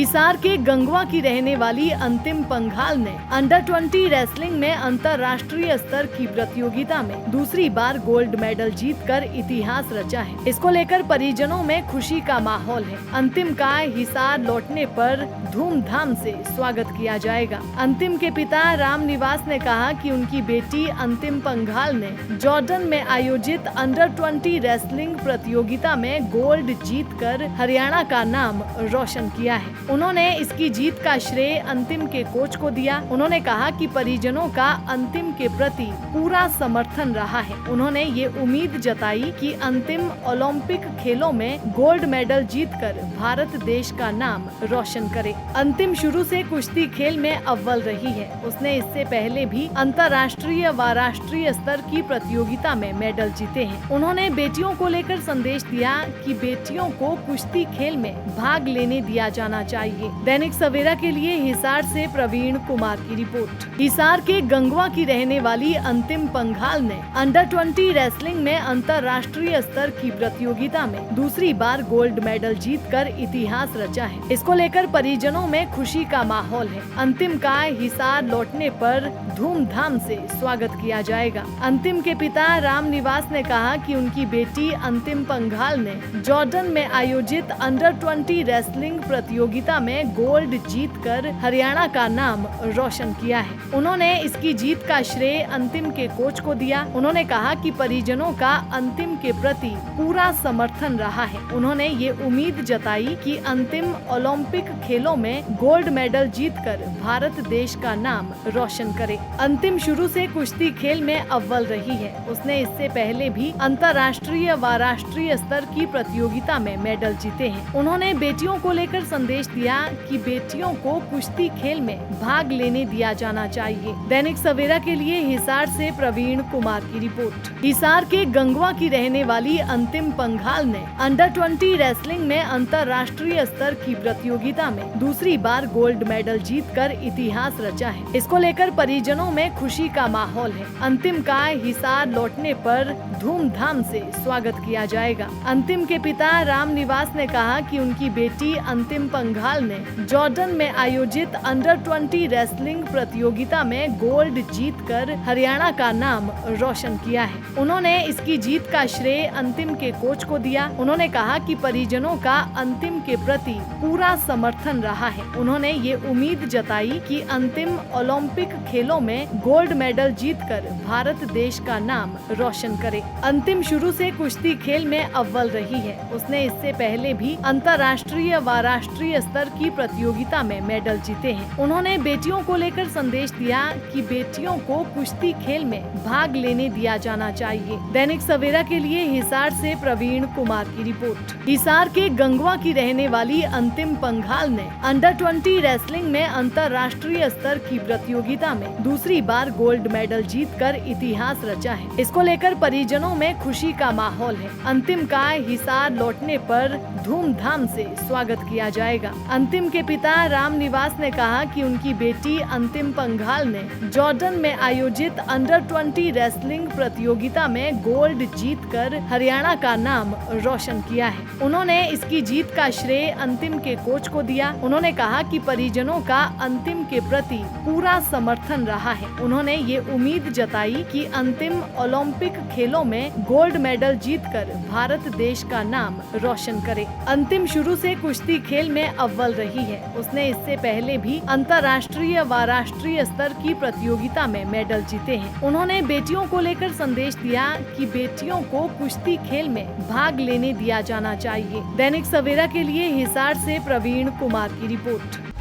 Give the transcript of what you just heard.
हिसार के गंगवा की रहने वाली अंतिम पंघाल ने अंडर 20 रेसलिंग में अंतर्राष्ट्रीय स्तर की प्रतियोगिता में दूसरी बार गोल्ड मेडल जीतकर इतिहास रचा है। इसको लेकर परिजनों में खुशी का माहौल है। अंतिम का हिसार लौटने पर धूमधाम से स्वागत किया जाएगा। अंतिम के पिता राम निवास ने कहा कि उनकी बेटी अंतिम पंघाल ने जॉर्डन में आयोजित अंडर 20 रेसलिंग प्रतियोगिता में गोल्ड जीतकर हरियाणा का नाम रोशन किया है। उन्होंने इसकी जीत का श्रेय अंतिम के कोच को दिया। उन्होंने कहा कि परिजनों का अंतिम के प्रति पूरा समर्थन रहा है। उन्होंने ये उम्मीद जताई कि अंतिम ओलंपिक खेलों में गोल्ड मेडल जीतकर भारत देश का नाम रोशन करे। अंतिम शुरू से कुश्ती खेल में अव्वल रही है। उसने इससे पहले भी अंतर्राष्ट्रीय व राष्ट्रीय स्तर की प्रतियोगिता में मेडल जीते हैं। उन्होंने बेटियों को लेकर संदेश दिया कि बेटियों को कुश्ती खेल में भाग लेने दिया जाना चाहिए। दैनिक सवेरा के लिए हिसार से प्रवीण कुमार की रिपोर्ट। हिसार के गंगवा की रहने वाली अंतिम पंघाल ने अंडर 20 रेसलिंग में अंतर्राष्ट्रीय स्तर की प्रतियोगिता में दूसरी बार गोल्ड मेडल जीतकर इतिहास रचा है। इसको लेकर परिजनों में खुशी का माहौल है। अंतिम का हिसार लौटने पर धूमधाम से स्वागत किया जाएगा। अंतिम के पिता राम निवास ने कहा कि उनकी बेटी अंतिम पंघाल ने जॉर्डन में आयोजित अंडर 20 रेसलिंग प्रतियोगिता में गोल्ड जीतकर हरियाणा का नाम रोशन किया है। उन्होंने इसकी जीत का श्रेय अंतिम के कोच को दिया। उन्होंने कहा कि परिजनों का अंतिम के प्रति पूरा समर्थन रहा है। उन्होंने ये उम्मीद जताई कि अंतिम ओलंपिक खेलों में गोल्ड मेडल जीतकर भारत देश का नाम रोशन करे। अंतिम शुरू से कुश्ती खेल में अव्वल रही है। उसने इससे पहले भी अंतर्राष्ट्रीय व राष्ट्रीय स्तर की प्रतियोगिता में मेडल जीते हैं। उन्होंने बेटियों को लेकर संदेश दिया कि बेटियों को कुश्ती खेल में भाग लेने दिया जाना चाहिए। दैनिक सवेरा के लिए हिसार से प्रवीण कुमार की रिपोर्ट। हिसार के गंगवा की रहने वाली अंतिम पंघाल ने अंडर 20 रेसलिंग में अंतर्राष्ट्रीय स्तर की प्रतियोगिता में दूसरी बार गोल्ड मेडल जीतकर इतिहास रचा है। इसको लेकर परिजनों में खुशी का माहौल है। अंतिम का हिसार लौटने पर धूमधाम से स्वागत किया जाएगा। अंतिम के पिता राम निवास ने कहा कि उनकी बेटी अंतिम पंघाल ने जॉर्डन में आयोजित अंडर 20 रेसलिंग प्रतियोगिता में गोल्ड जीतकर हरियाणा का नाम रोशन किया है। उन्होंने इसकी जीत का श्रेय अंतिम के कोच को दिया। उन्होंने कहा कि परिजनों का अंतिम के प्रति पूरा समर्थन रहा है। उन्होंने ये उम्मीद जताई कि अंतिम ओलंपिक खेलों में गोल्ड मेडल जीतकर भारत देश का नाम रोशन करे। अंतिम शुरू से कुश्ती खेल में अव्वल रही है। उसने इससे पहले भी अंतर्राष्ट्रीय व राष्ट्रीय स्तर की प्रतियोगिता में मेडल जीते हैं। उन्होंने बेटियों को लेकर संदेश दिया कि बेटियों को कुश्ती खेल में भाग लेने दिया जाना चाहिए। दैनिक सवेरा के लिए हिसार से प्रवीण कुमार की रिपोर्ट। हिसार के गंगवा की रहने वाली अंतिम पंघाल ने अंडर 20 रेसलिंग में अंतर्राष्ट्रीय स्तर की प्रतियोगिता में दूसरी बार गोल्ड मेडल जीतकर इतिहास रचा है। इसको लेकर परिजनों में खुशी का माहौल है। अंतिम का हिसार लौटने पर धूमधाम से स्वागत किया जाएगा। अंतिम के पिता राम निवास ने कहा कि उनकी बेटी अंतिम पंघाल ने जॉर्डन में आयोजित अंडर 20 रेसलिंग प्रतियोगिता में गोल्ड जीतकर हरियाणा का नाम रोशन किया है। उन्होंने इसकी जीत का श्रेय अंतिम के कोच को दिया। उन्होंने कहा कि परिजनों का अंतिम के प्रति पूरा समर्थन रहा है। उन्होंने ये उम्मीद जताई कि अंतिम ओलंपिक खेलों में गोल्ड मेडल जीतकर भारत देश का नाम रोशन करे। अंतिम शुरू से कुश्ती खेल में अव्वल रही है। उसने इससे पहले भी अंतर्राष्ट्रीय व राष्ट्रीय स्तर की प्रतियोगिता में मेडल जीते हैं। उन्होंने बेटियों को लेकर संदेश दिया कि बेटियों को कुश्ती खेल में भाग लेने दिया जाना चाहिए। दैनिक सवेरा के लिए हिसार से प्रवीण कुमार की रिपोर्ट।